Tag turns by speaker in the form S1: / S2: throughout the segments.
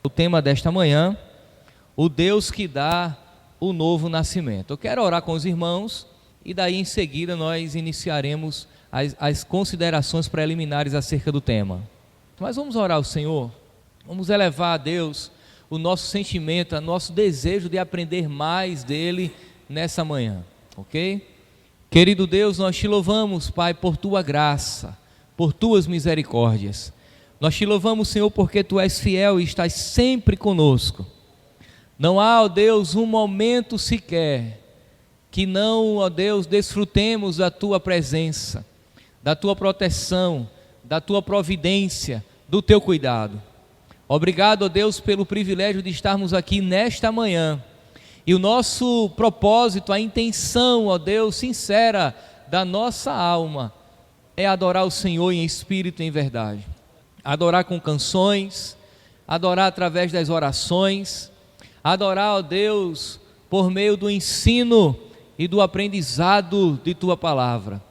S1: O tema desta manhã, o Deus que dá o novo nascimento. Eu quero orar com os irmãos e daí em seguida nós iniciaremos as considerações preliminares acerca do tema. Mas vamos orar ao Senhor, vamos elevar a Deus o nosso sentimento, o nosso desejo de aprender mais dEle nessa manhã, ok? Querido Deus, nós te louvamos, Pai, por Tua graça, por Tuas misericórdias. Nós te louvamos, Senhor, porque Tu és fiel e estás sempre conosco. Não há, ó Deus, um momento sequer que não, ó Deus, desfrutemos da Tua presença, da Tua proteção, da Tua providência, do Teu cuidado. Obrigado, ó Deus, pelo privilégio de estarmos aqui nesta manhã. E o nosso propósito, a intenção, ó Deus, sincera da nossa alma é adorar o Senhor em espírito e em verdade. Adorar com canções, adorar através das orações, adorar, ó Deus, por meio do ensino e do aprendizado de Tua palavra.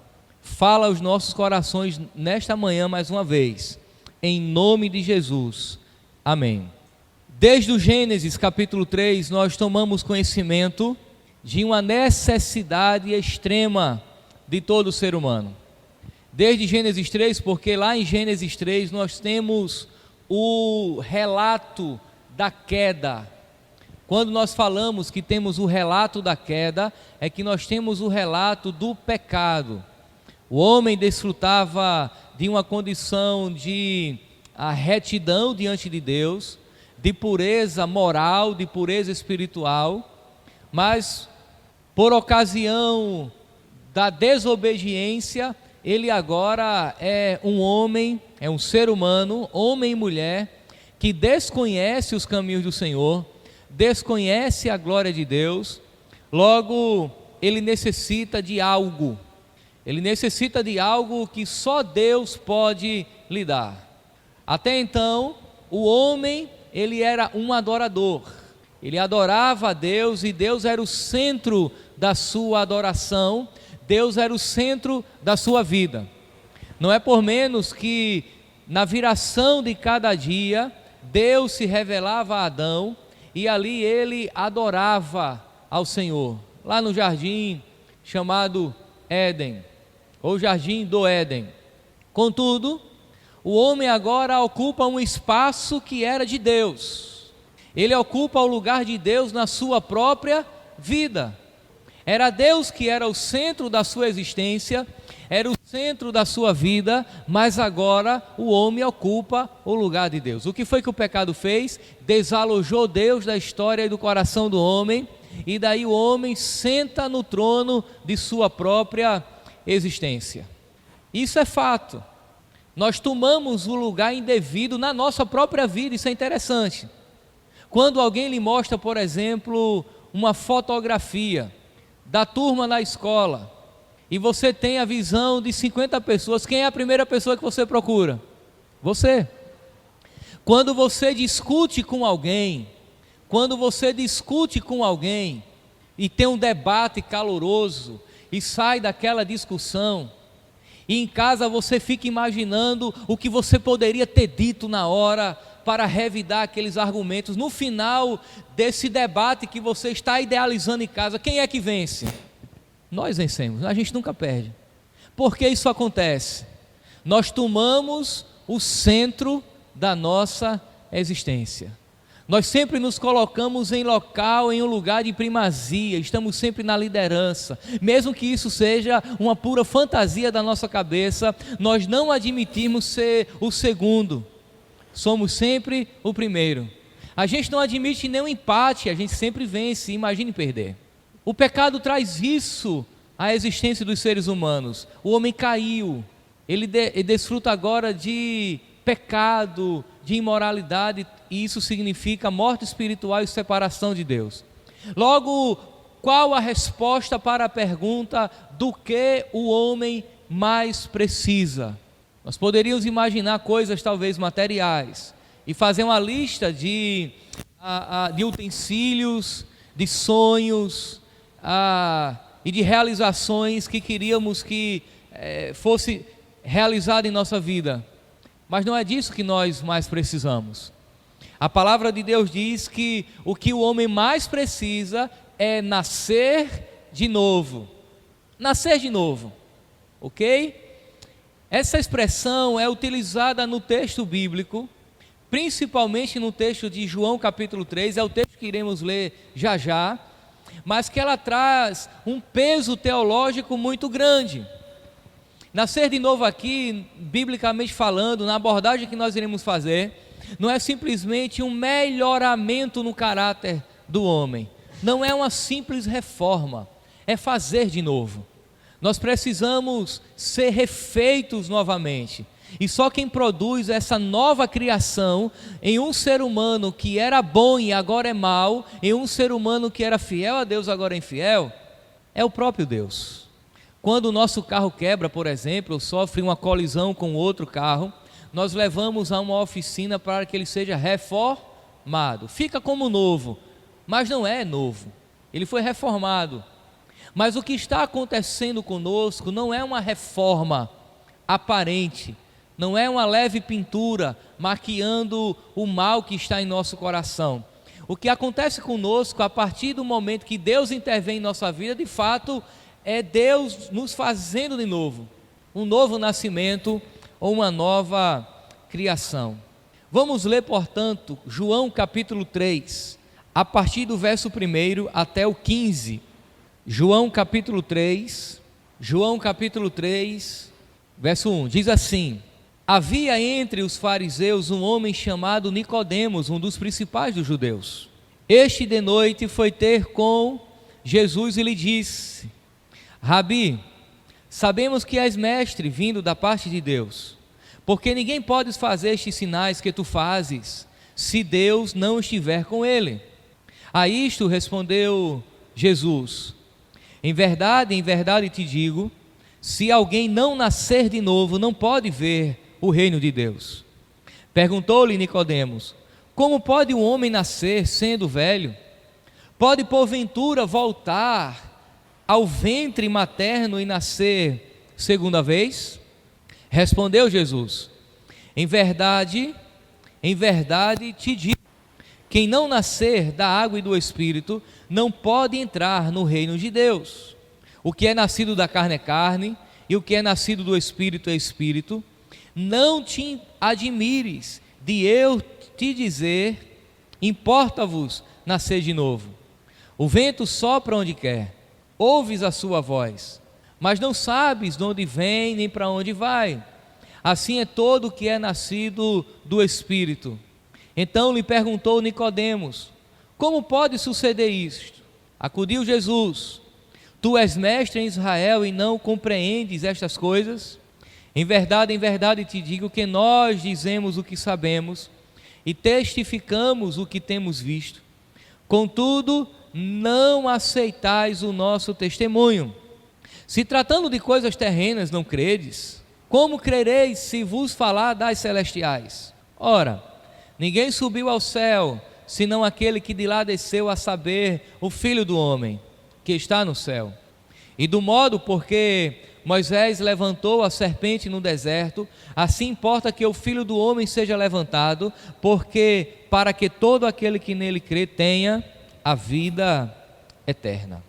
S1: Fala aos nossos corações nesta manhã mais uma vez, em nome de Jesus, amém. Desde o Gênesis capítulo 3, nós tomamos conhecimento de uma necessidade extrema de todo ser humano. Desde Gênesis 3, porque lá em Gênesis 3 nós temos o relato da queda. Quando nós falamos que temos o relato da queda, é que nós temos o relato do pecado. O homem desfrutava de uma condição de retidão diante de Deus, de pureza moral, de pureza espiritual, mas por ocasião da desobediência, ele agora é um homem, é um ser humano, homem e mulher, que desconhece os caminhos do Senhor, desconhece a glória de Deus, logo ele necessita de algo, que só Deus pode lhe dar. Até então, o homem, ele era um adorador, ele adorava a Deus e Deus era o centro da sua adoração, Deus era o centro da sua vida. Não é por menos que na viração de cada dia, Deus se revelava a Adão e ali ele adorava ao Senhor, lá no jardim chamado Éden, ou jardim do Éden. Contudo, o homem agora ocupa um espaço que era de Deus, ele ocupa o lugar de Deus na sua própria vida. Era Deus que era o centro da sua existência, era o centro da sua vida, mas agora o homem ocupa o lugar de Deus. O que foi que o pecado fez? Desalojou Deus da história e do coração do homem, e daí o homem senta no trono de sua própria existência. Isso é fato. Nós tomamos o lugar indevido na nossa própria vida, isso é interessante. Quando alguém lhe mostra, por exemplo, uma fotografia da turma na escola, e você tem a visão de 50 pessoas, quem é a primeira pessoa que você procura? Você. Quando você discute com alguém, e tem um debate caloroso, e sai daquela discussão, e em casa você fica imaginando o que você poderia ter dito na hora, para revidar aqueles argumentos. No final desse debate que você está idealizando em casa, quem é que vence? Nós vencemos, a gente nunca perde. Por que isso acontece? Nós tomamos o centro da nossa existência. Nós sempre nos colocamos em um lugar de primazia, estamos sempre na liderança. Mesmo que isso seja uma pura fantasia da nossa cabeça, nós não admitimos ser o segundo. Somos sempre o primeiro. A gente não admite nenhum empate, a gente sempre vence, imagine perder. O pecado traz isso à existência dos seres humanos. O homem caiu, ele desfruta agora de pecado, de imoralidade, e isso significa morte espiritual e separação de Deus. Logo, qual a resposta para a pergunta do que o homem mais precisa? Nós poderíamos imaginar coisas talvez materiais e fazer uma lista de utensílios, de sonhos e de realizações que queríamos que fosse realizado em nossa vida. Mas não é disso que nós mais precisamos. A palavra de Deus diz que o que o homem mais precisa é nascer de novo. Nascer de novo, ok? Essa expressão é utilizada no texto bíblico, principalmente no texto de João capítulo 3, é o texto que iremos ler já já, mas que ela traz um peso teológico muito grande. Nascer de novo aqui, biblicamente falando, na abordagem que nós iremos fazer, não é simplesmente um melhoramento no caráter do homem, não é uma simples reforma, é fazer de novo. Nós precisamos ser refeitos novamente, e só quem produz essa nova criação em um ser humano que era bom e agora é mau, em um ser humano que era fiel a Deus agora é infiel, é o próprio Deus. Quando o nosso carro quebra, por exemplo, ou sofre uma colisão com outro carro, nós levamos a uma oficina para que ele seja reformado. Fica como novo, mas não é novo, ele foi reformado. Mas o que está acontecendo conosco não é uma reforma aparente, não é uma leve pintura maquiando o mal que está em nosso coração. O que acontece conosco a partir do momento que Deus intervém em nossa vida, de fato, é Deus nos fazendo de novo, um novo nascimento ou uma nova criação. Vamos ler, portanto, João capítulo 3, a partir do verso 1 até o 15. João capítulo 3, verso 1, diz assim: havia entre os fariseus um homem chamado Nicodemos, um dos principais dos judeus. Este de noite foi ter com Jesus e lhe disse: Rabi, sabemos que és mestre vindo da parte de Deus, porque ninguém pode fazer estes sinais que tu fazes, se Deus não estiver com ele. A isto respondeu Jesus: em verdade te digo, se alguém não nascer de novo, não pode ver o reino de Deus. Perguntou-lhe Nicodemos: como pode um homem nascer sendo velho? Pode porventura voltar ao ventre materno e nascer segunda vez? Respondeu Jesus: em verdade te digo, quem não nascer da água e do Espírito não pode entrar no reino de Deus. O que é nascido da carne é carne, e o que é nascido do Espírito é Espírito. Não te admires de eu te dizer, importa-vos nascer de novo. O vento sopra onde quer, ouves a sua voz, mas não sabes de onde vem nem para onde vai. Assim é todo o que é nascido do Espírito. Então lhe perguntou Nicodemos: como pode suceder isto? Acudiu Jesus: tu és mestre em Israel e não compreendes estas coisas? Em verdade te digo que nós dizemos o que sabemos e testificamos o que temos visto. Contudo, não aceitais o nosso testemunho. Se tratando de coisas terrenas não credes, como crereis se vos falar das celestiais? Ora, ninguém subiu ao céu, senão aquele que de lá desceu, a saber, o Filho do homem, que está no céu. E do modo porque Moisés levantou a serpente no deserto, assim importa que o Filho do homem seja levantado, porque para que todo aquele que nele crê tenha a vida eterna.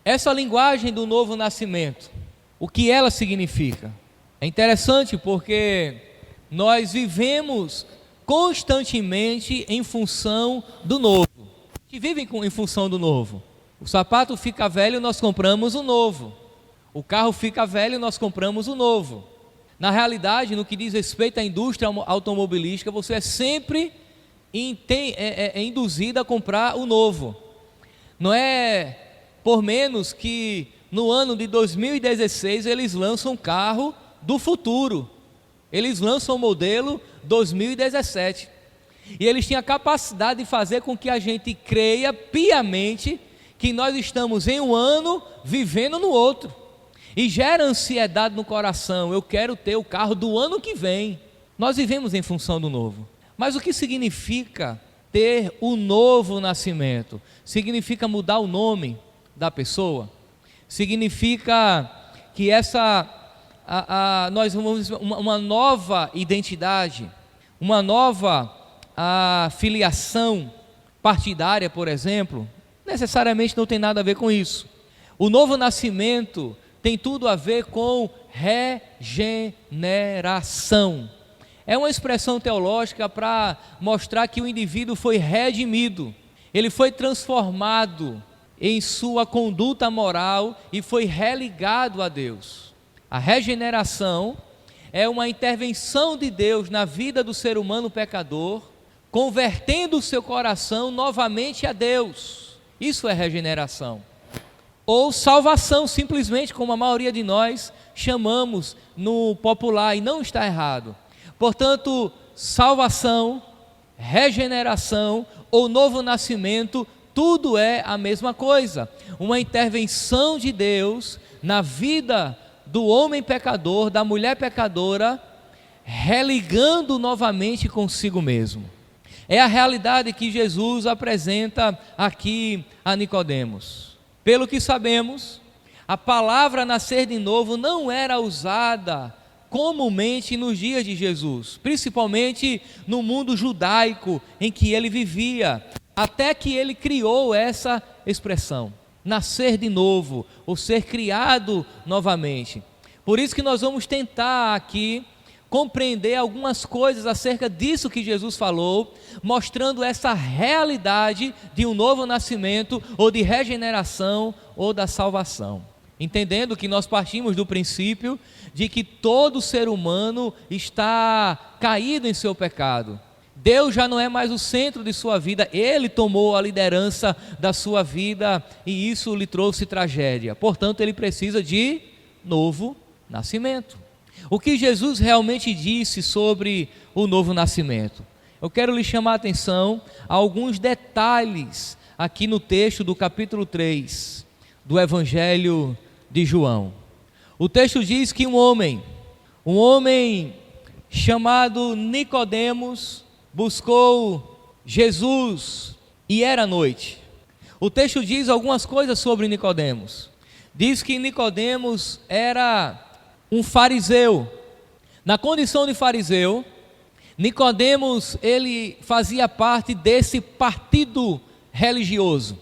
S1: Essa linguagem do novo nascimento, o que ela significa? É interessante porque nós vivemos constantemente em função do novo. A gente vive em função do novo. O sapato fica velho, nós compramos o novo. O carro fica velho, nós compramos o novo. Na realidade, no que diz respeito à indústria automobilística, você é sempre induzido a comprar o novo. Não é por menos que no ano de 2016 eles lançam um carro do futuro. Eles lançam o modelo 2017. E eles têm a capacidade de fazer com que a gente creia piamente que nós estamos em um ano vivendo no outro. E gera ansiedade no coração: eu quero ter o carro do ano que vem. Nós vivemos em função do novo. Mas o que significa ter o novo nascimento? Significa mudar o nome da pessoa? Significa que nós vamos uma nova identidade, uma nova a filiação partidária, por exemplo, necessariamente não tem nada a ver com isso. O novo nascimento tem tudo a ver com regeneração. É uma expressão teológica para mostrar que o indivíduo foi redimido, ele foi transformado em sua conduta moral e foi religado a Deus. A regeneração é uma intervenção de Deus na vida do ser humano pecador, convertendo o seu coração novamente a Deus. Isso é regeneração. Ou salvação, simplesmente, como a maioria de nós chamamos no popular, e não está errado. Portanto, salvação, regeneração ou novo nascimento, tudo é a mesma coisa. Uma intervenção de Deus na vida do homem pecador, da mulher pecadora, religando novamente consigo mesmo. É a realidade que Jesus apresenta aqui a Nicodemos. Pelo que sabemos, a palavra nascer de novo não era usada comumente nos dias de Jesus, principalmente no mundo judaico em que ele vivia, até que ele criou essa expressão, nascer de novo, ou ser criado novamente. Por isso que nós vamos tentar aqui compreender algumas coisas acerca disso que Jesus falou, mostrando essa realidade de um novo nascimento, ou de regeneração, ou da salvação. Entendendo que nós partimos do princípio de que todo ser humano está caído em seu pecado. Deus já não é mais o centro de sua vida, Ele tomou a liderança da sua vida e isso lhe trouxe tragédia. Portanto, ele precisa de novo nascimento. O que Jesus realmente disse sobre o novo nascimento? Eu quero lhe chamar a atenção a alguns detalhes aqui no texto do capítulo 3 do Evangelho de João. O texto diz que um homem chamado Nicodemos buscou Jesus e era noite. O texto diz algumas coisas sobre Nicodemos. Diz que Nicodemos era um fariseu. Na condição de fariseu, Nicodemos, ele fazia parte desse partido religioso.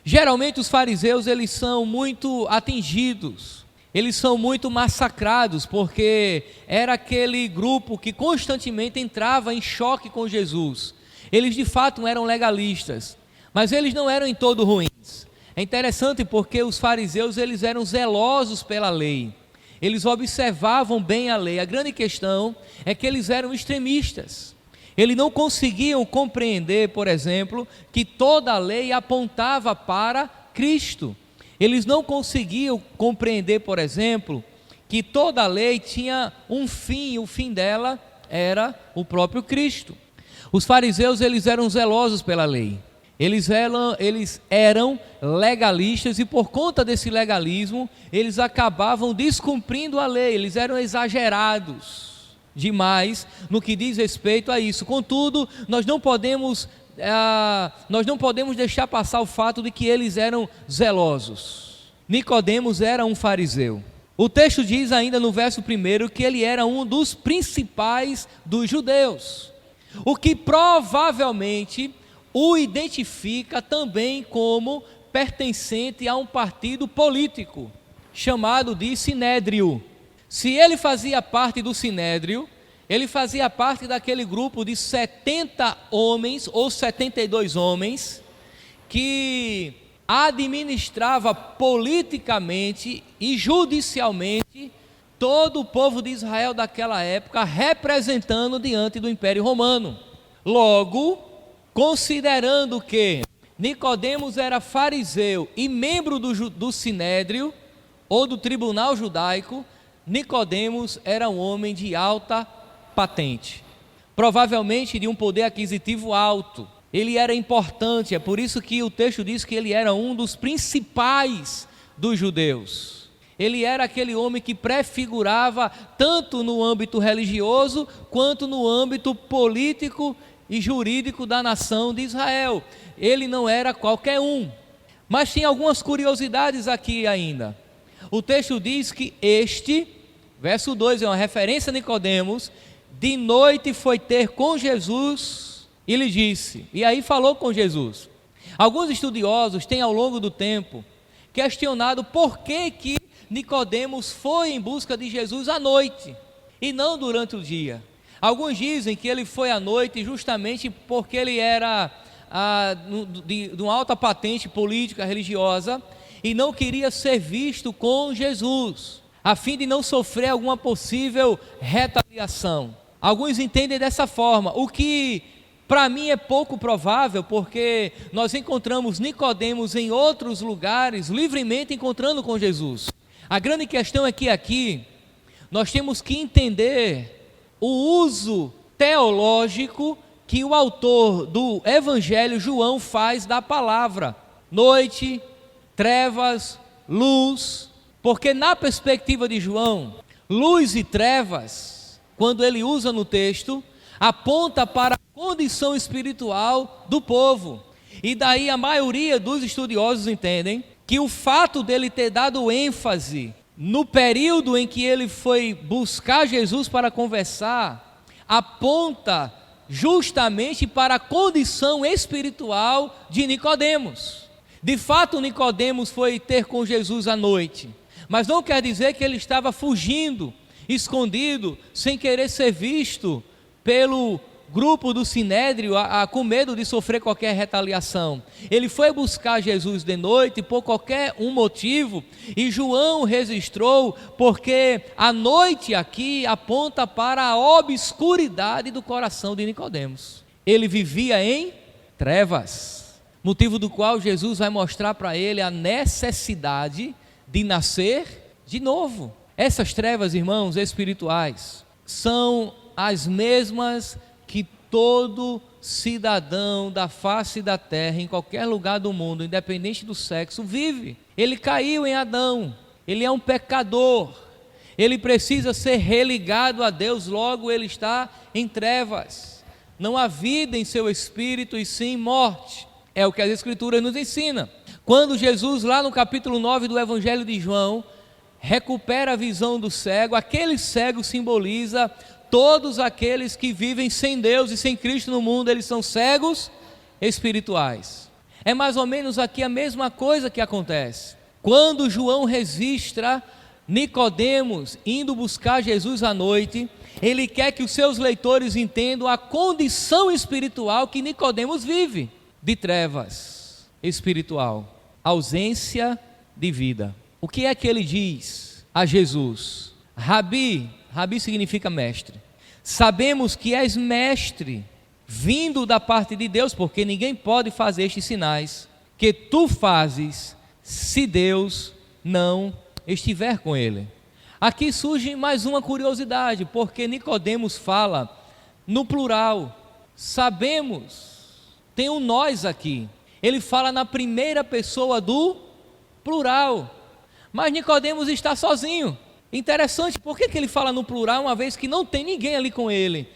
S1: Geralmente os fariseus, eles são muito atingidos, eles são muito massacrados, porque era aquele grupo que constantemente entrava em choque com Jesus. Eles de fato eram legalistas, mas eles não eram em todo ruins. É interessante porque os fariseus, eles eram zelosos pela lei. Eles observavam bem a lei. A grande questão é que eles eram extremistas. Eles não conseguiam compreender, por exemplo, que toda a lei apontava para Cristo. Eles não conseguiam compreender, por exemplo, que toda a lei tinha um fim, e o fim dela era o próprio Cristo. Os fariseus, eles eram zelosos pela lei. Eles eram legalistas e por conta desse legalismo, eles acabavam descumprindo a lei, eles eram exagerados demais no que diz respeito a isso. Contudo, nós não podemos deixar passar o fato de que eles eram zelosos. Nicodemos era um fariseu. O texto diz ainda no verso 1 que ele era um dos principais dos judeus, o que provavelmente o identifica também como pertencente a um partido político, chamado de Sinédrio. Se ele fazia parte do Sinédrio, ele fazia parte daquele grupo de 70 homens, ou 72 homens, que administrava politicamente e judicialmente todo o povo de Israel daquela época, representando diante do Império Romano. Logo, considerando que Nicodemos era fariseu e membro do Sinédrio, ou do tribunal judaico, Nicodemos era um homem de alta patente, provavelmente de um poder aquisitivo alto. Ele era importante, é por isso que o texto diz que ele era um dos principais dos judeus. Ele era aquele homem que prefigurava tanto no âmbito religioso, quanto no âmbito político e jurídico da nação de Israel. Ele não era qualquer um. Mas tem algumas curiosidades aqui ainda. O texto diz que verso 2 é uma referência a Nicodemos, de noite foi ter com Jesus e lhe disse, e aí falou com Jesus. Alguns estudiosos têm ao longo do tempo questionado por que Nicodemos foi em busca de Jesus à noite e não durante o dia. Alguns dizem que ele foi à noite justamente porque ele era de uma alta patente política, religiosa, e não queria ser visto com Jesus, a fim de não sofrer alguma possível retaliação. Alguns entendem dessa forma, o que para mim é pouco provável, porque nós encontramos Nicodemos em outros lugares, livremente encontrando com Jesus. A grande questão é que aqui nós temos que entender o uso teológico que o autor do Evangelho João faz da palavra noite, trevas, luz, porque na perspectiva de João, luz e trevas, quando ele usa no texto, aponta para a condição espiritual do povo. E daí a maioria dos estudiosos entendem que o fato dele ter dado ênfase no período em que ele foi buscar Jesus para conversar, aponta justamente para a condição espiritual de Nicodemos. De fato, Nicodemos foi ter com Jesus à noite, mas não quer dizer que ele estava fugindo, escondido, sem querer ser visto pelo grupo do Sinédrio, com medo de sofrer qualquer retaliação. Ele foi buscar Jesus de noite por qualquer um motivo, e João registrou porque a noite aqui aponta para a obscuridade do coração de Nicodemos. Ele vivia em trevas, motivo do qual Jesus vai mostrar para ele a necessidade de nascer de novo. Essas trevas, irmãos, espirituais, são as mesmas que todo cidadão da face da terra, em qualquer lugar do mundo, independente do sexo, vive. Ele caiu em Adão, ele é um pecador, ele precisa ser religado a Deus, logo ele está em trevas. Não há vida em seu espírito e sim morte, é o que as Escrituras nos ensinam. Quando Jesus, lá no capítulo 9 do Evangelho de João, recupera a visão do cego, aquele cego simboliza todos aqueles que vivem sem Deus e sem Cristo no mundo. Eles são cegos espirituais. É mais ou menos aqui a mesma coisa que acontece. Quando João registra Nicodemos indo buscar Jesus à noite, ele quer que os seus leitores entendam a condição espiritual que Nicodemos vive, de trevas espiritual, ausência de vida. O que é que ele diz a Jesus? Rabi significa mestre. Sabemos que és mestre, vindo da parte de Deus, porque ninguém pode fazer estes sinais que tu fazes, se Deus não estiver com ele. Aqui surge mais uma curiosidade, porque Nicodemos fala no plural. Sabemos, tem um nós aqui. Ele fala na primeira pessoa do plural, mas Nicodemos está sozinho. Interessante, por que ele fala no plural, uma vez que não tem ninguém ali com ele?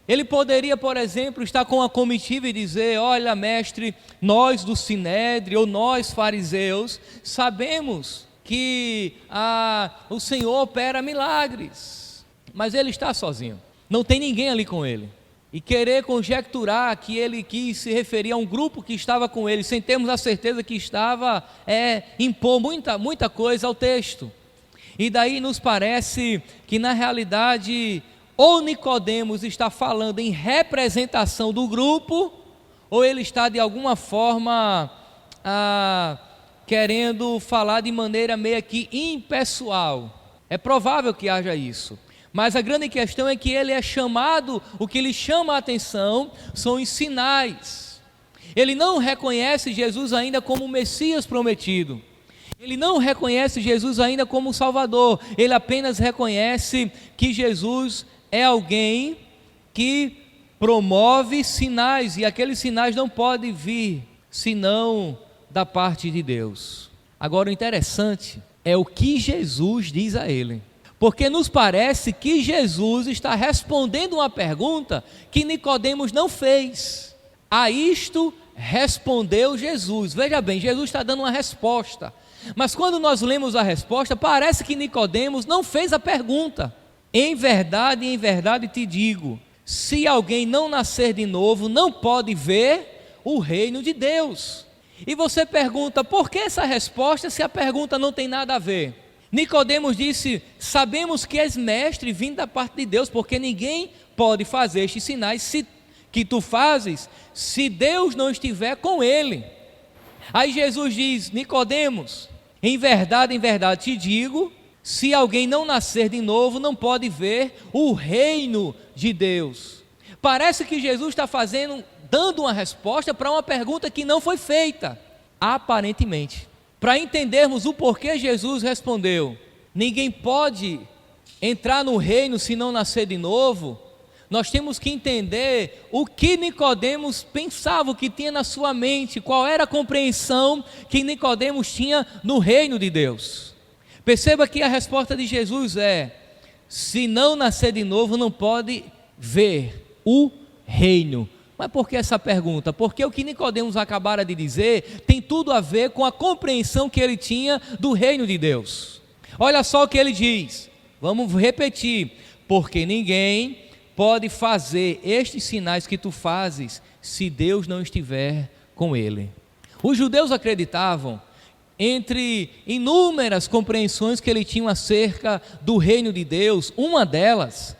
S1: Ele poderia, por exemplo, estar com a comitiva e dizer: olha, mestre, nós do Sinédrio, ou nós fariseus, sabemos que o Senhor opera milagres, mas ele está sozinho, não tem ninguém ali com ele. E querer conjecturar que ele quis se referir a um grupo que estava com ele, sem termos a certeza que estava, impor muita coisa ao texto. E daí nos parece que na realidade ou Nicodemos está falando em representação do grupo, ou ele está de alguma forma querendo falar de maneira meio que impessoal. É provável que haja isso, mas a grande questão é que ele é chamado, o que lhe chama a atenção são os sinais. Ele não reconhece Jesus ainda como o Messias prometido. Ele não reconhece Jesus ainda como o Salvador, ele apenas reconhece que Jesus é alguém que promove sinais, e aqueles sinais não podem vir senão da parte de Deus. Agora o interessante é o que Jesus diz a ele, porque nos parece que Jesus está respondendo uma pergunta que Nicodemos não fez. A isto respondeu Jesus. Veja bem, Jesus está dando uma resposta, mas quando nós lemos a resposta, parece que Nicodemos não fez a pergunta. Em verdade te digo, se alguém não nascer de novo, não pode ver o reino de Deus. E você pergunta, por que essa resposta se a pergunta não tem nada a ver? Nicodemos disse, sabemos que és mestre vindo da parte de Deus, porque ninguém pode fazer estes sinais que tu fazes, se Deus não estiver com ele. Aí Jesus diz, Nicodemos, em verdade te digo, se alguém não nascer de novo, não pode ver o reino de Deus. Parece que Jesus está dando uma resposta para uma pergunta que não foi feita, aparentemente. Para entendermos o porquê Jesus respondeu, ninguém pode entrar no reino se não nascer de novo, nós temos que entender o que Nicodemos pensava, o que tinha na sua mente, qual era a compreensão que Nicodemos tinha no reino de Deus. Perceba que a resposta de Jesus é, se não nascer de novo, não pode ver o reino. Mas por que essa pergunta? Porque o que Nicodemos acabara de dizer tem tudo a ver com a compreensão que ele tinha do reino de Deus. Olha só o que ele diz, vamos repetir, porque ninguém pode fazer estes sinais que tu fazes se Deus não estiver com ele. Os judeus acreditavam, entre inúmeras compreensões que ele tinha acerca do reino de Deus, uma delas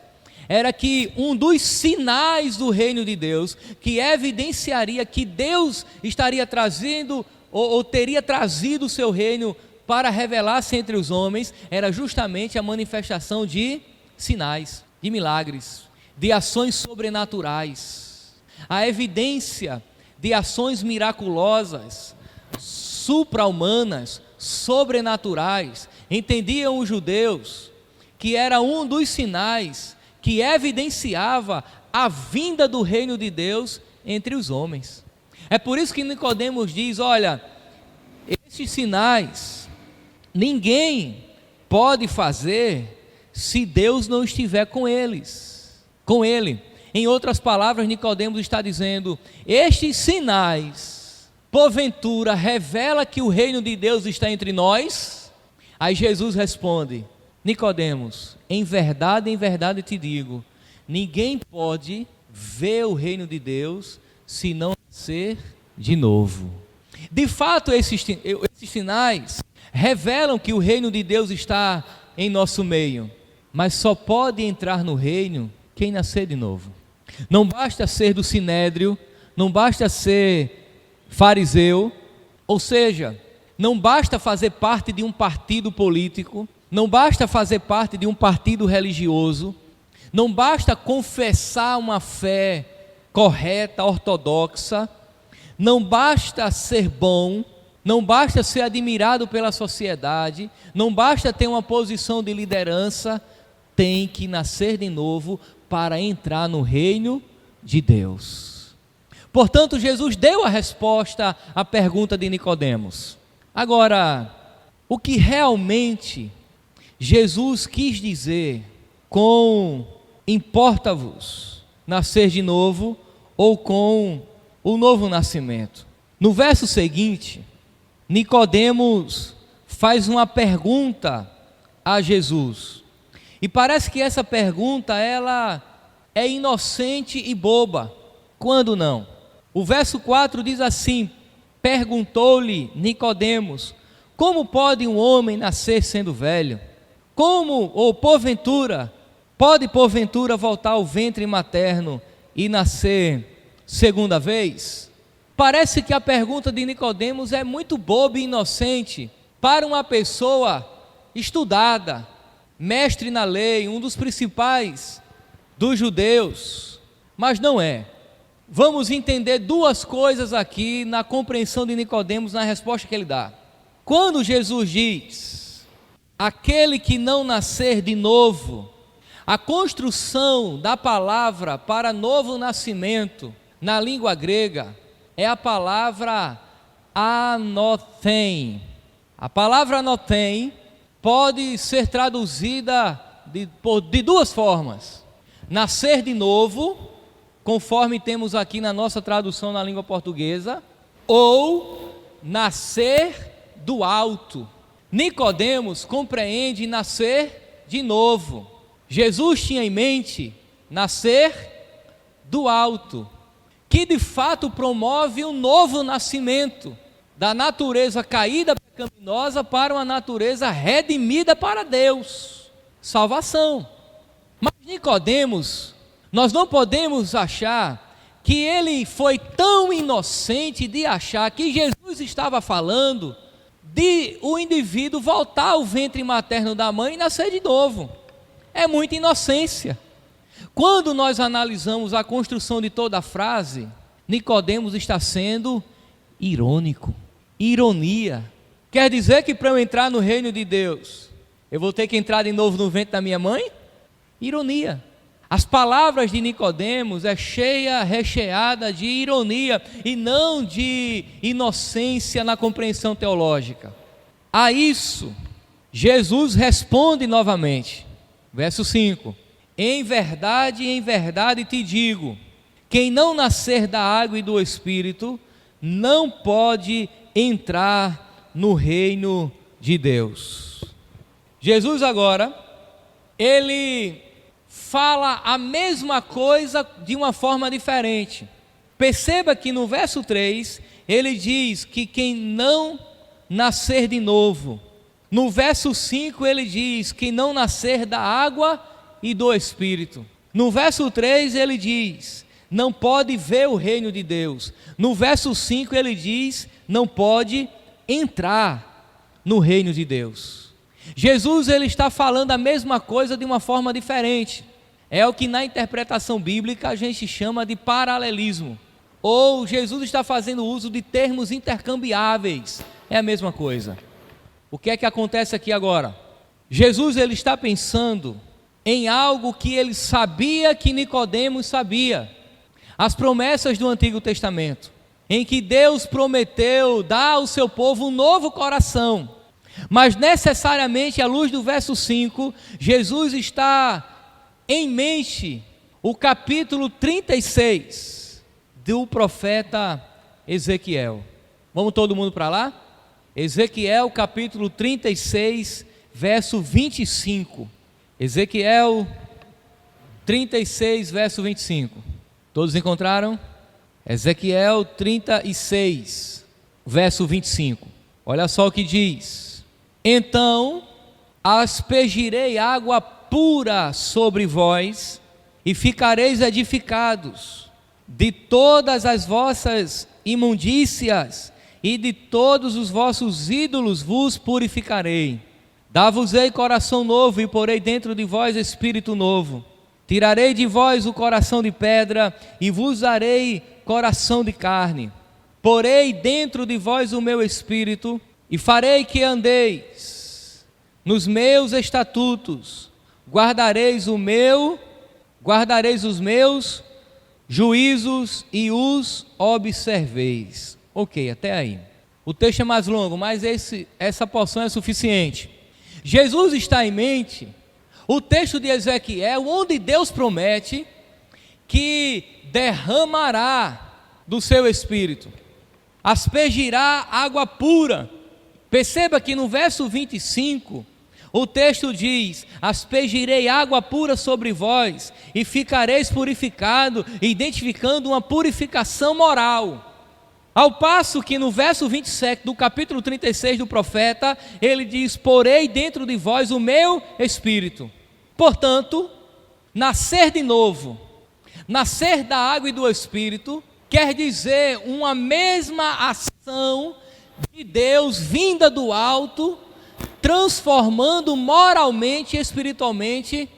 S1: era que um dos sinais do reino de Deus, que evidenciaria que Deus estaria trazendo, ou teria trazido o seu reino para revelar-se entre os homens, era justamente a manifestação de sinais, de milagres, de ações sobrenaturais, a evidência de ações miraculosas, supra-humanas, sobrenaturais. Entendiam os judeus que era um dos sinais que evidenciava a vinda do reino de Deus entre os homens. É por isso que Nicodemos diz, olha, esses sinais ninguém pode fazer se Deus não estiver com eles, com ele. Em outras palavras, Nicodemos está dizendo, estes sinais, porventura, revela que o reino de Deus está entre nós? Aí Jesus responde, Nicodemos, em verdade te digo, ninguém pode ver o reino de Deus se não nascer de novo. De fato, esses sinais revelam que o reino de Deus está em nosso meio, mas só pode entrar no reino quem nascer de novo. Não basta ser do sinédrio, não basta ser fariseu, ou seja, não basta fazer parte de um partido político, não basta fazer parte de um partido religioso, não basta confessar uma fé correta, ortodoxa, não basta ser bom, não basta ser admirado pela sociedade, não basta ter uma posição de liderança, tem que nascer de novo para entrar no reino de Deus. Portanto, Jesus deu a resposta à pergunta de Nicodemos. Agora, o que realmente Jesus quis dizer com importa-vos nascer de novo ou com o novo nascimento? No verso seguinte, Nicodemos faz uma pergunta a Jesus. E parece que essa pergunta ela é inocente e boba. Quando não? O verso 4 diz assim: perguntou-lhe Nicodemos: como pode um homem nascer sendo velho? Como, ou porventura, pode porventura voltar ao ventre materno e nascer segunda vez? Parece que a pergunta de Nicodemos é muito boba e inocente para uma pessoa estudada, mestre na lei, um dos principais dos judeus, mas não é. Vamos entender duas coisas aqui na compreensão de Nicodemos, na resposta que ele dá. Quando Jesus diz, aquele que não nascer de novo, a construção da palavra para novo nascimento, na língua grega, é a palavra anotem. A palavra anotem pode ser traduzida de duas formas: nascer de novo, conforme temos aqui na nossa tradução na língua portuguesa, ou nascer do alto. Nicodemos compreende nascer de novo. Jesus tinha em mente nascer do alto, que de fato promove um novo nascimento da natureza caída pecaminosa para uma natureza redimida para Deus, salvação. Mas Nicodemos, nós não podemos achar que ele foi tão inocente de achar que Jesus estava falando de o indivíduo voltar ao ventre materno da mãe e nascer de novo. É muita inocência. Quando nós analisamos a construção de toda a frase, Nicodemos está sendo irônico. Ironia. Quer dizer que para eu entrar no reino de Deus, eu vou ter que entrar de novo no ventre da minha mãe? Ironia. As palavras de Nicodemos recheada de ironia e não de inocência na compreensão teológica. A isso, Jesus responde novamente. Verso 5: em verdade te digo, quem não nascer da água e do Espírito, não pode entrar no reino de Deus. Jesus agora, ele fala a mesma coisa de uma forma diferente. Perceba que no verso 3, ele diz que quem não nascer de novo. No verso 5 ele diz que não nascer da água e do Espírito. No verso 3 ele diz, não pode ver o reino de Deus. No verso 5 ele diz, não pode entrar no reino de Deus. Jesus ele está falando a mesma coisa de uma forma diferente. É o que na interpretação bíblica a gente chama de paralelismo. Ou Jesus está fazendo uso de termos intercambiáveis. É a mesma coisa. O que é que acontece aqui agora? Jesus ele está pensando em algo que ele sabia que Nicodemos sabia. As promessas do Antigo Testamento, em que Deus prometeu dar ao seu povo um novo coração. Mas necessariamente, à luz do verso 5, Jesus está em mente o capítulo 36 do profeta Ezequiel. Vamos todo mundo para lá? Ezequiel capítulo 36, verso 25. Ezequiel 36, verso 25. Todos encontraram? Ezequiel 36, verso 25. Olha só o que diz: então aspergirei água pura sobre vós, e ficareis edificados. De todas as vossas imundícias e de todos os vossos ídolos vos purificarei. Dar-vos-ei coração novo, e porei dentro de vós espírito novo. Tirarei de vós o coração de pedra, e vos darei coração de carne. Porei dentro de vós o meu espírito, e farei que andeis nos meus estatutos. Guardareis os meus juízos e os observeis. Ok, até aí. O texto é mais longo, mas essa porção é suficiente. Jesus está em mente o texto de Ezequiel, onde Deus promete que derramará do seu espírito, aspergirá água pura. Perceba que no verso 25, o texto diz: aspergirei água pura sobre vós, e ficareis purificados, identificando uma purificação moral. Ao passo que no verso 27 do capítulo 36 do profeta, ele diz: porei dentro de vós o meu espírito. Portanto, nascer de novo, nascer da água e do espírito, quer dizer uma mesma ação de Deus vinda do alto, transformando moralmente e espiritualmente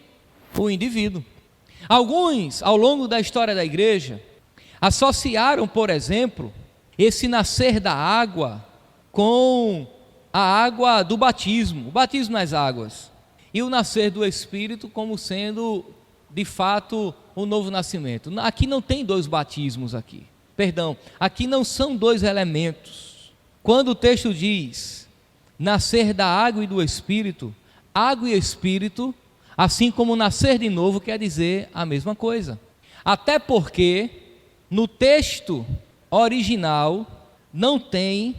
S1: o indivíduo. Alguns, ao longo da história da igreja, associaram, por exemplo, esse nascer da água com a água do batismo, o batismo nas águas, e o nascer do Espírito como sendo, de fato, o novo nascimento. Aqui não tem dois batismos aqui não são dois elementos. Quando o texto diz nascer da água e do Espírito, água e Espírito, assim como nascer de novo, quer dizer a mesma coisa. Até porque no texto original não tem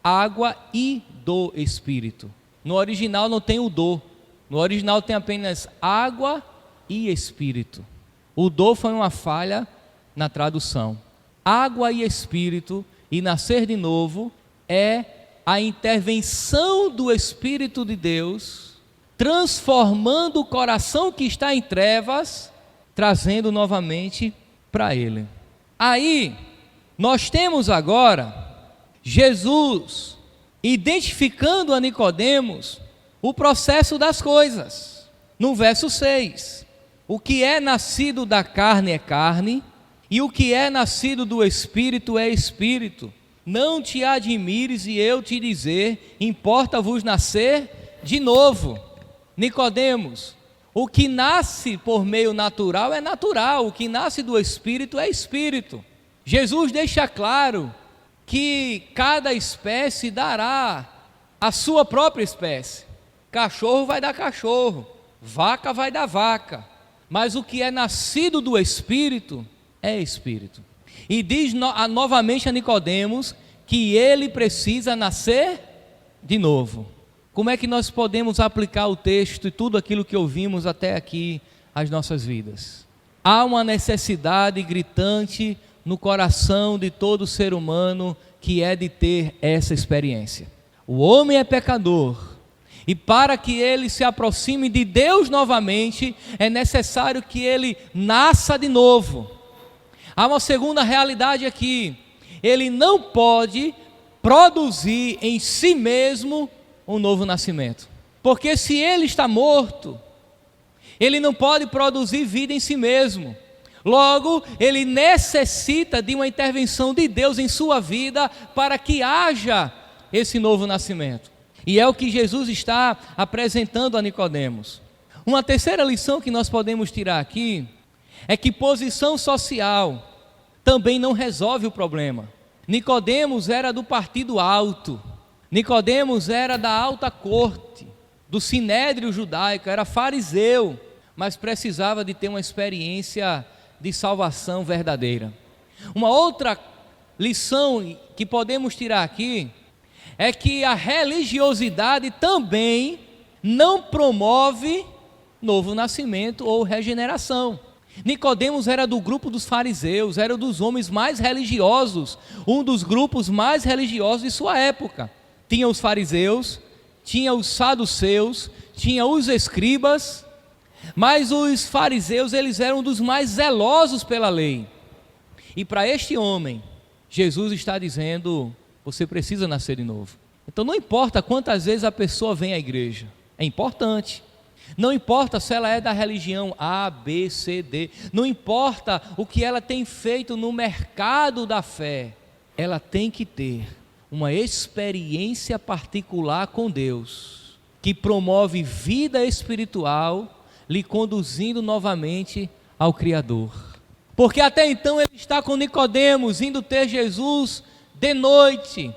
S1: água e do Espírito. No original não tem o do. No original tem apenas água e Espírito. O do foi uma falha na tradução. Água e espírito e nascer de novo é a intervenção do Espírito de Deus, transformando o coração que está em trevas, trazendo novamente para Ele. Aí, nós temos agora Jesus identificando a Nicodemos o processo das coisas. No verso 6, o que é nascido da carne é carne, e o que é nascido do Espírito é Espírito. Não te admires e eu te dizer, importa-vos nascer de novo. Nicodemos, o que nasce por meio natural é natural, o que nasce do Espírito é Espírito. Jesus deixa claro que cada espécie dará a sua própria espécie. Cachorro vai dar cachorro, vaca vai dar vaca, mas o que é nascido do Espírito é Espírito. E diz novamente a Nicodemos que ele precisa nascer de novo. Como é que nós podemos aplicar o texto e tudo aquilo que ouvimos até aqui às nossas vidas? Há uma necessidade gritante no coração de todo ser humano que é de ter essa experiência. O homem é pecador e para que ele se aproxime de Deus novamente é necessário que ele nasça de novo. Há uma segunda realidade aqui: ele não pode produzir em si mesmo um novo nascimento, porque se ele está morto, ele não pode produzir vida em si mesmo. Logo, ele necessita de uma intervenção de Deus em sua vida para que haja esse novo nascimento. E é o que Jesus está apresentando a Nicodemos. Uma terceira lição que nós podemos tirar aqui é que posição social também não resolve o problema. Nicodemos era do partido alto, Nicodemos era da alta corte, do sinédrio judaico, era fariseu, mas precisava de ter uma experiência de salvação verdadeira. Uma outra lição que podemos tirar aqui é que a religiosidade também não promove novo nascimento ou regeneração. Nicodemos era do grupo dos fariseus, era dos homens mais religiosos, um dos grupos mais religiosos de sua época. Tinha os fariseus, tinha os saduceus, tinha os escribas, mas os fariseus eles eram dos mais zelosos pela lei. E para este homem, Jesus está dizendo: você precisa nascer de novo. Então não importa quantas vezes a pessoa vem à igreja, é importante. Não importa se ela é da religião A, B, C, D, não importa o que ela tem feito no mercado da fé, ela tem que ter uma experiência particular com Deus, que promove vida espiritual, lhe conduzindo novamente ao Criador. Porque até então ele está com Nicodemos, indo ter Jesus de noite,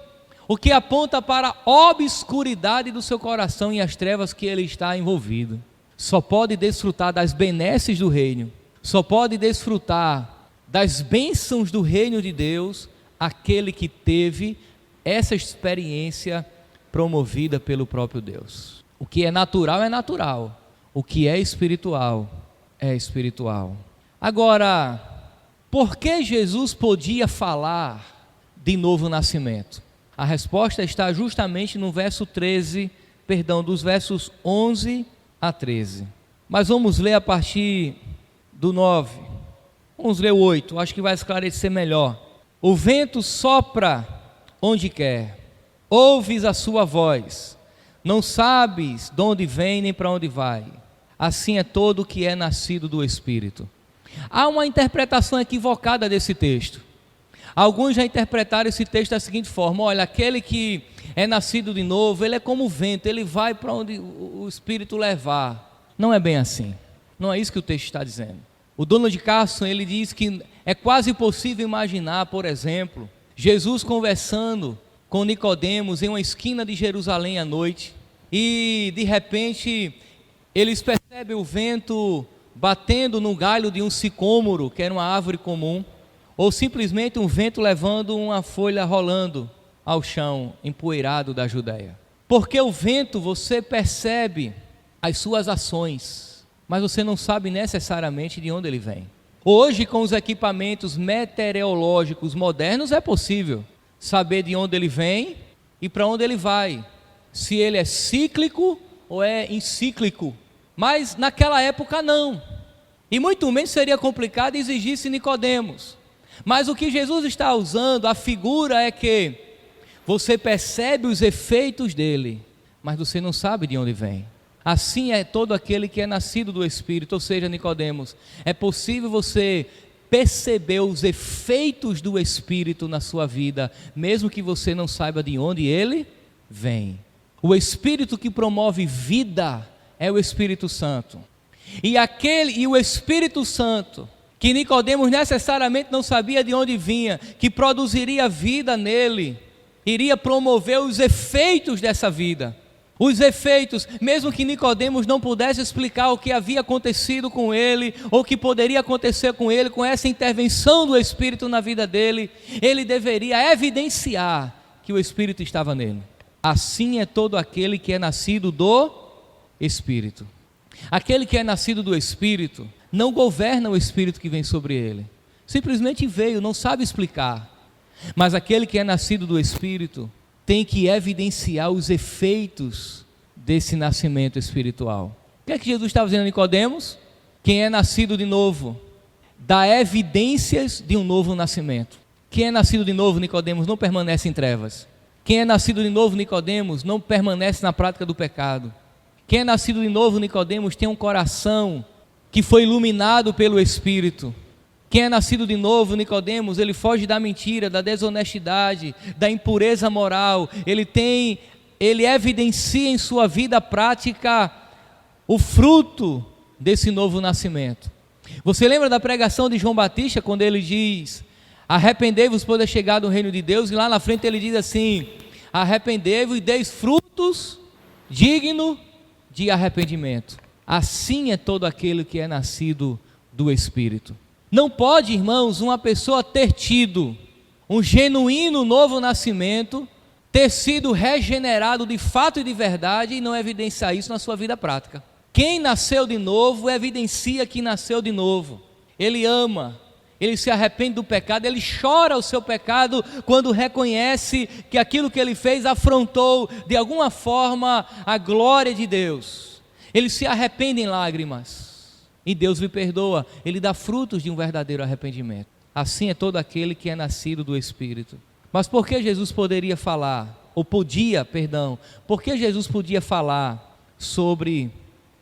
S1: o que aponta para a obscuridade do seu coração e as trevas que ele está envolvido. Só pode desfrutar das benesses do reino, só pode desfrutar das bênçãos do reino de Deus aquele que teve essa experiência promovida pelo próprio Deus. O que é natural, o que é espiritual. Agora, por que Jesus podia falar de novo nascimento? A resposta está justamente no verso 13, dos versos 11 a 13. Mas vamos ler a partir do 9. Vamos ler o 8, acho que vai esclarecer melhor. O vento sopra onde quer, ouves a sua voz, não sabes de onde vem nem para onde vai. Assim é todo o que é nascido do Espírito. Há uma interpretação equivocada desse texto. Alguns já interpretaram esse texto da seguinte forma: olha, aquele que é nascido de novo, ele é como o vento, ele vai para onde o Espírito levar. Não é bem assim, não é isso que o texto está dizendo. O Donald Carson, ele diz que é quase impossível imaginar, por exemplo, Jesus conversando com Nicodemos em uma esquina de Jerusalém à noite, e de repente eles percebem o vento batendo no galho de um sicômoro, que era uma árvore comum, ou simplesmente um vento levando uma folha rolando ao chão empoeirado da Judéia. Porque o vento, você percebe as suas ações, mas você não sabe necessariamente de onde ele vem. Hoje, com os equipamentos meteorológicos modernos, é possível saber de onde ele vem e para onde ele vai, se ele é cíclico ou é encíclico. Mas naquela época não, e muito menos seria complicado exigir-se Nicodemos. Mas o que Jesus está usando, a figura é que você percebe os efeitos dele, mas você não sabe de onde vem. Assim é todo aquele que é nascido do Espírito, ou seja, Nicodemos, é possível você perceber os efeitos do Espírito na sua vida, mesmo que você não saiba de onde ele vem. O Espírito que promove vida é o Espírito Santo. E o Espírito Santo, que Nicodemos necessariamente não sabia de onde vinha, que produziria vida nele, iria promover os efeitos dessa vida. Os efeitos, mesmo que Nicodemos não pudesse explicar o que havia acontecido com ele, ou o que poderia acontecer com ele, com essa intervenção do Espírito na vida dele, ele deveria evidenciar que o Espírito estava nele. Assim é todo aquele que é nascido do Espírito. Aquele que é nascido do Espírito não governa o Espírito que vem sobre ele, simplesmente veio, não sabe explicar. Mas aquele que é nascido do Espírito tem que evidenciar os efeitos desse nascimento espiritual. O que é que Jesus estava dizendo a Nicodemos? Quem é nascido de novo dá evidências de um novo nascimento. Quem é nascido de novo, Nicodemos, não permanece em trevas. Quem é nascido de novo, Nicodemos, não permanece na prática do pecado. Quem é nascido de novo, Nicodemos, tem um coração que foi iluminado pelo Espírito. Quem é nascido de novo, Nicodemos, ele foge da mentira, da desonestidade, da impureza moral. Ele evidencia em sua vida prática o fruto desse novo nascimento. Você lembra da pregação de João Batista, quando ele diz: arrependei-vos, pois é chegado o reino de Deus, e lá na frente ele diz assim: arrependei-vos e deis frutos dignos de arrependimento. Assim é todo aquele que é nascido do Espírito. Não pode, irmãos, uma pessoa ter tido um genuíno novo nascimento, ter sido regenerado de fato e de verdade, e não evidenciar isso na sua vida prática. Quem nasceu de novo evidencia que nasceu de novo. Ele ama, ele se arrepende do pecado, ele chora o seu pecado quando reconhece que aquilo que ele fez afrontou de alguma forma a glória de Deus. Ele se arrepende em lágrimas e Deus lhe perdoa, ele dá frutos de um verdadeiro arrependimento. Assim é todo aquele que é nascido do Espírito. Mas por que Jesus poderia falar, por que Jesus podia falar sobre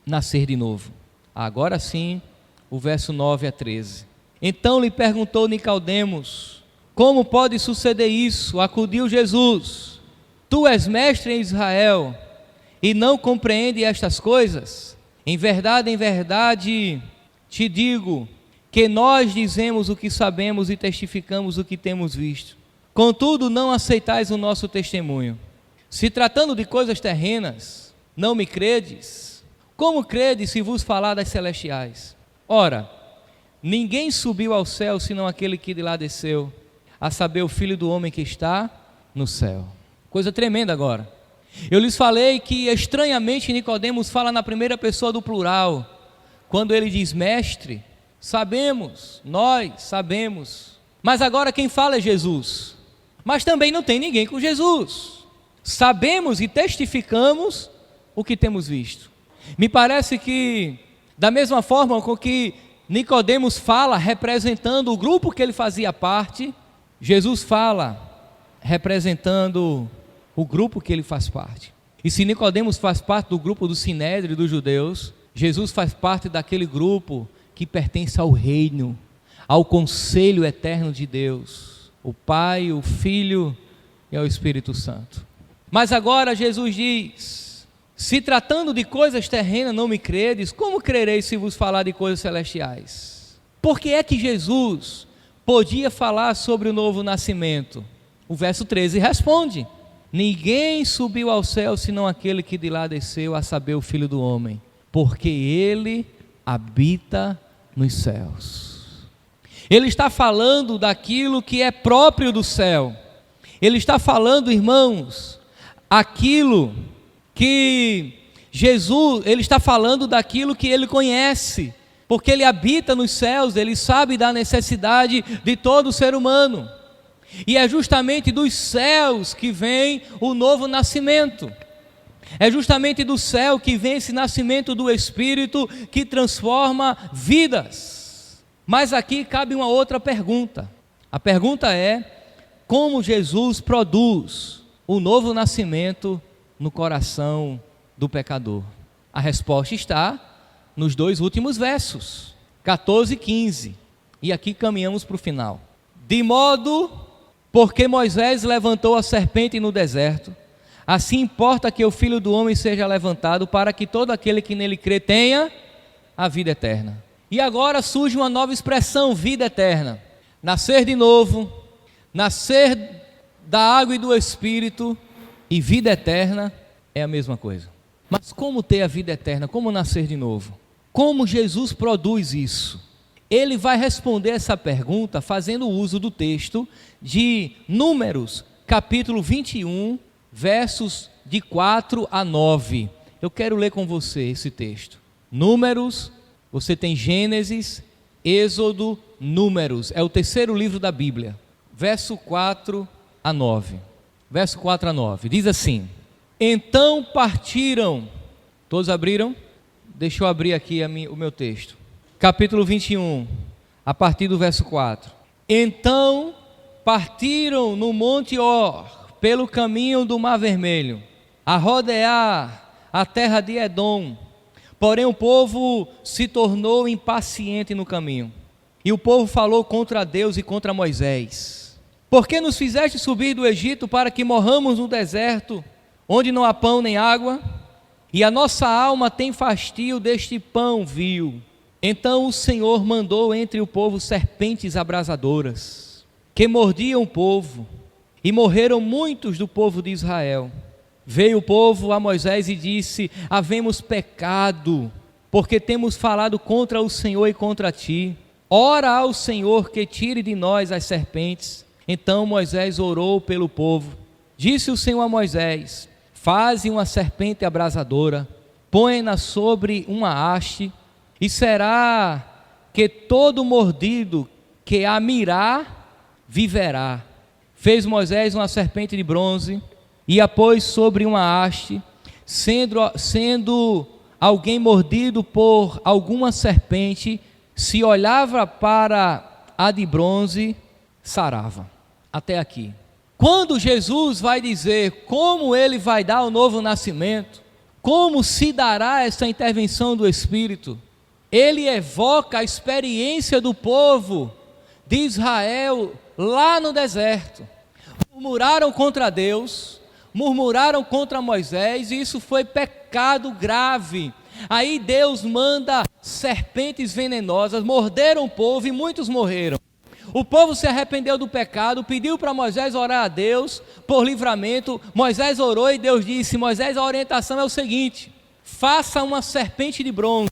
S1: nascer de novo? Agora sim, o verso 9 a 13. Então lhe perguntou Nicodemos: como pode suceder isso? Acudiu Jesus: tu és mestre em Israel e não compreende estas coisas? Em verdade te digo que nós dizemos o que sabemos e testificamos o que temos visto. Contudo, não aceitais o nosso testemunho. Se tratando de coisas terrenas, não me credes? Como credes se vos falar das celestiais? Ora, ninguém subiu ao céu senão aquele que de lá desceu, a saber, o Filho do homem que está no céu. Coisa tremenda agora. Eu lhes falei que estranhamente Nicodemos fala na primeira pessoa do plural, quando ele diz mestre. Sabemos, nós sabemos, mas agora quem fala é Jesus. Mas também não tem ninguém com Jesus. Sabemos e testificamos o que temos visto. Me parece que da mesma forma com que Nicodemos fala representando o grupo que ele fazia parte, Jesus fala representando o grupo que ele faz parte. E se Nicodemos faz parte do grupo do Sinédrio dos judeus, Jesus faz parte daquele grupo que pertence ao reino, ao conselho eterno de Deus, o Pai, o Filho e ao Espírito Santo. Mas agora Jesus diz: se tratando de coisas terrenas não me credes, como crereis se vos falar de coisas celestiais? Por que é que Jesus podia falar sobre o novo nascimento? O verso 13 responde: ninguém subiu ao céu senão aquele que de lá desceu, a saber, o Filho do homem, porque ele habita nos céus. Ele está falando daquilo que é próprio do céu. Ele está falando, irmãos, aquilo que Jesus, ele está falando daquilo que ele conhece, porque Ele habita nos céus, Ele sabe da necessidade de todo ser humano. E é justamente dos céus que vem o novo nascimento. É justamente do céu que vem esse nascimento do Espírito que transforma vidas. Mas aqui cabe uma outra pergunta. A pergunta é: como Jesus produz o novo nascimento no coração do pecador? A resposta está nos dois últimos versos, 14 e 15. E aqui caminhamos para o final. De modo, porque Moisés levantou a serpente no deserto, assim importa que o Filho do Homem seja levantado, para que todo aquele que nele crê tenha a vida eterna. E agora surge uma nova expressão: vida eterna. Nascer de novo, nascer da água e do Espírito, e vida eterna é a mesma coisa. Mas como ter a vida eterna? Como nascer de novo? Como Jesus produz isso? Ele vai responder essa pergunta fazendo uso do texto de Números, capítulo 21, versos de 4 a 9. Eu quero ler com você esse texto. Números, você tem Gênesis, Êxodo, Números. É o terceiro livro da Bíblia. Verso 4 a 9. Verso 4 a 9. Diz assim: então partiram. Todos abriram? Deixa eu abrir aqui o meu texto. Capítulo 21, a partir do verso 4. Então partiram no Monte Or, pelo caminho do Mar Vermelho, a rodear a terra de Edom. Porém o povo se tornou impaciente no caminho. E o povo falou contra Deus e contra Moisés: por que nos fizeste subir do Egito para que morramos no deserto, onde não há pão nem água? E a nossa alma tem fastio deste pão vil. Então o Senhor mandou entre o povo serpentes abrasadoras, que mordiam o povo, e morreram muitos do povo de Israel. Veio o povo a Moisés e disse: havemos pecado, porque temos falado contra o Senhor e contra ti. Ora ao Senhor que tire de nós as serpentes. Então Moisés orou pelo povo. Disse o Senhor a Moisés: faze uma serpente abrasadora, põe-na sobre uma haste, e será que todo mordido que a mirar viverá. Fez Moisés uma serpente de bronze e a pôs sobre uma haste. Sendo alguém mordido por alguma serpente, se olhava para a de bronze, sarava. Até aqui. Quando Jesus vai dizer como ele vai dar o novo nascimento, como se dará essa intervenção do Espírito, ele evoca a experiência do povo de Israel lá no deserto. Murmuraram contra Deus, murmuraram contra Moisés, e isso foi pecado grave. Aí Deus manda serpentes venenosas, morderam o povo e muitos morreram. O povo se arrependeu do pecado, pediu para Moisés orar a Deus por livramento. Moisés orou e Deus disse: Moisés, a orientação é o seguinte: faça uma serpente de bronze.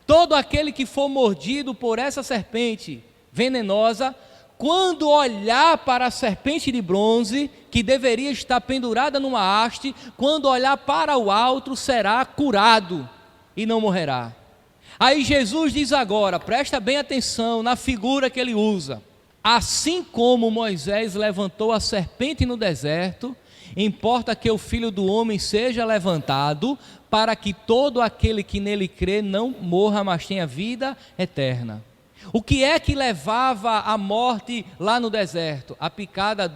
S1: Todo aquele que for mordido por essa serpente venenosa, quando olhar para a serpente de bronze, que deveria estar pendurada numa haste, quando olhar para o alto, será curado e não morrerá. Aí Jesus diz agora, presta bem atenção na figura que ele usa: assim como Moisés levantou a serpente no deserto, importa que o Filho do Homem seja levantado, para que todo aquele que nele crê não morra, mas tenha vida eterna. O que é que levava à morte lá no deserto? A picada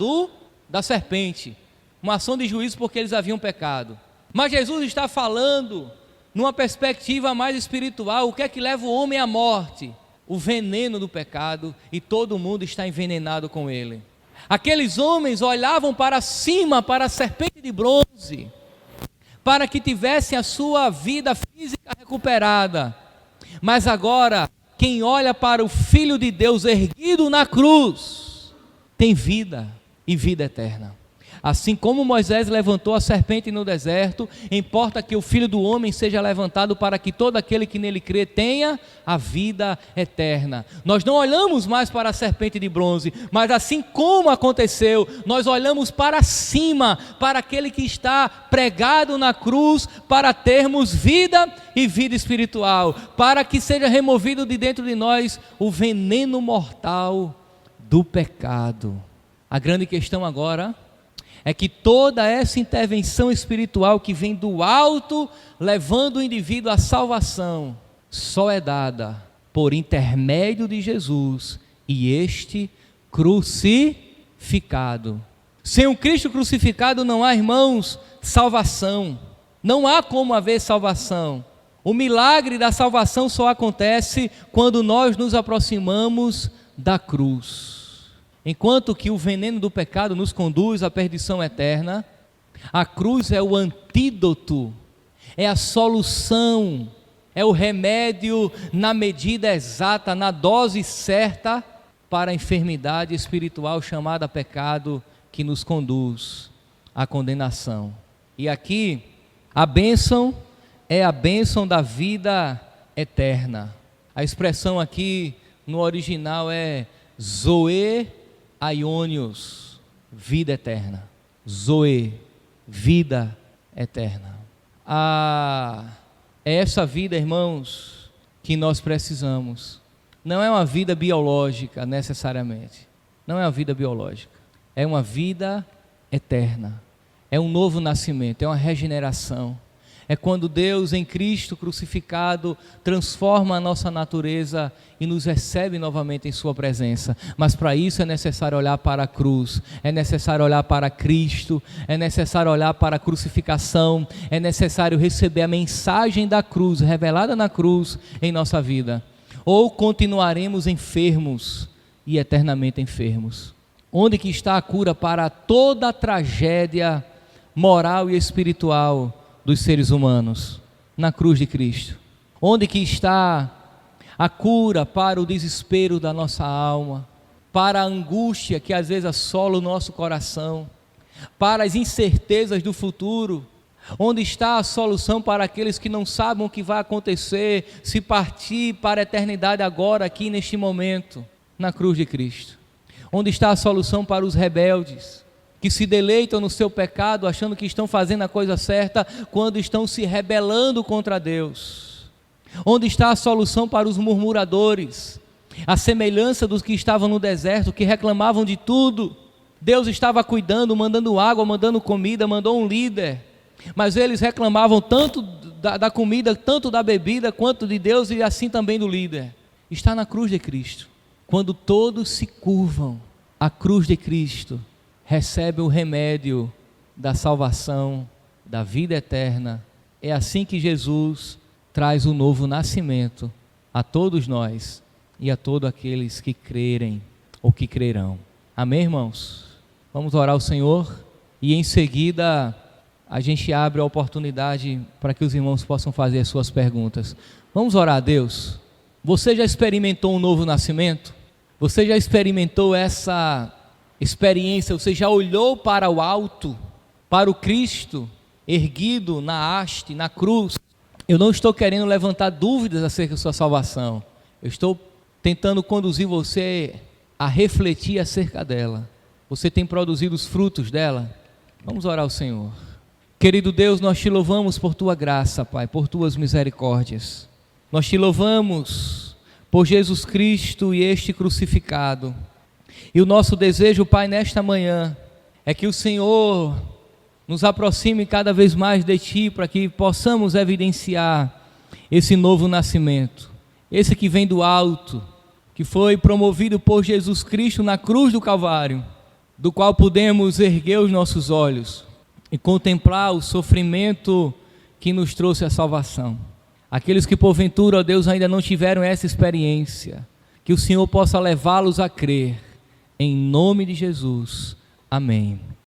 S1: da serpente, uma ação de juízo porque eles haviam pecado. Mas Jesus está falando numa perspectiva mais espiritual. O que é que leva o homem à morte? O veneno do pecado, e todo mundo está envenenado com ele. Aqueles homens olhavam para cima, para a serpente de bronze, para que tivessem a sua vida física recuperada. Mas agora, quem olha para o Filho de Deus erguido na cruz, tem vida e vida eterna. Assim como Moisés levantou a serpente no deserto, importa que o Filho do Homem seja levantado para que todo aquele que nele crê tenha a vida eterna. Nós não olhamos mais para a serpente de bronze, mas assim como aconteceu, nós olhamos para cima, para aquele que está pregado na cruz, para termos vida e vida espiritual, para que seja removido de dentro de nós o veneno mortal do pecado. A grande questão agora é que toda essa intervenção espiritual que vem do alto, levando o indivíduo à salvação, só é dada por intermédio de Jesus e este crucificado. Sem um Cristo crucificado não há, irmãos, salvação. Não há como haver salvação. O milagre da salvação só acontece quando nós nos aproximamos da cruz. Enquanto que o veneno do pecado nos conduz à perdição eterna, a cruz é o antídoto, é a solução, é o remédio na medida exata, na dose certa para a enfermidade espiritual chamada pecado que nos conduz à condenação. E aqui, a bênção é a bênção da vida eterna. A expressão aqui no original é Zoe Aionios, vida eterna. Zoe, vida eterna. É essa vida, irmãos, que nós precisamos. Não é uma vida biológica necessariamente. Não é uma vida biológica. É uma vida eterna. É um novo nascimento, é uma regeneração. É quando Deus em Cristo crucificado transforma a nossa natureza e nos recebe novamente em sua presença. Mas para isso é necessário olhar para a cruz, é necessário olhar para Cristo, é necessário olhar para a crucificação, é necessário receber a mensagem da cruz, revelada na cruz em nossa vida. Ou continuaremos enfermos e eternamente enfermos. Onde que está a cura para toda a tragédia moral e espiritual dos seres humanos? Na cruz de Cristo. Onde que está a cura para o desespero da nossa alma, para a angústia que às vezes assola o nosso coração, para as incertezas do futuro? Onde está a solução para aqueles que não sabem o que vai acontecer se partir para a eternidade agora, aqui neste momento? Na cruz de Cristo. Onde está a solução para os rebeldes, que se deleitam no seu pecado, achando que estão fazendo a coisa certa, quando estão se rebelando contra Deus? Onde está a solução para os murmuradores, a semelhança dos que estavam no deserto, que reclamavam de tudo? Deus estava cuidando, mandando água, mandando comida, mandou um líder, mas eles reclamavam tanto da comida, tanto da bebida, quanto de Deus e assim também do líder. Está na cruz de Cristo. Quando todos se curvam à cruz de Cristo, recebe o remédio da salvação, da vida eterna. É assim que Jesus traz o novo nascimento a todos nós e a todos aqueles que crerem ou que crerão. Amém, irmãos? Vamos orar ao Senhor e em seguida a gente abre a oportunidade para que os irmãos possam fazer as suas perguntas. Vamos orar a Deus. Você já experimentou um novo nascimento? Você já experimentou essa experiência? Você já olhou para o alto, para o Cristo erguido na haste, na cruz? Eu não estou querendo levantar dúvidas acerca da sua salvação. Eu estou tentando conduzir você a refletir acerca dela. Você tem produzido os frutos dela? Vamos orar ao Senhor. Querido Deus, nós te louvamos por tua graça, Pai, por tuas misericórdias. Nós te louvamos por Jesus Cristo e este crucificado. E o nosso desejo, Pai, nesta manhã, é que o Senhor nos aproxime cada vez mais de Ti, para que possamos evidenciar esse novo nascimento, esse que vem do alto, que foi promovido por Jesus Cristo na cruz do Calvário, do qual podemos erguer os nossos olhos e contemplar o sofrimento que nos trouxe a salvação. Aqueles que porventura, ó Deus, ainda não tiveram essa experiência, que o Senhor possa levá-los a crer, em nome de Jesus, amém.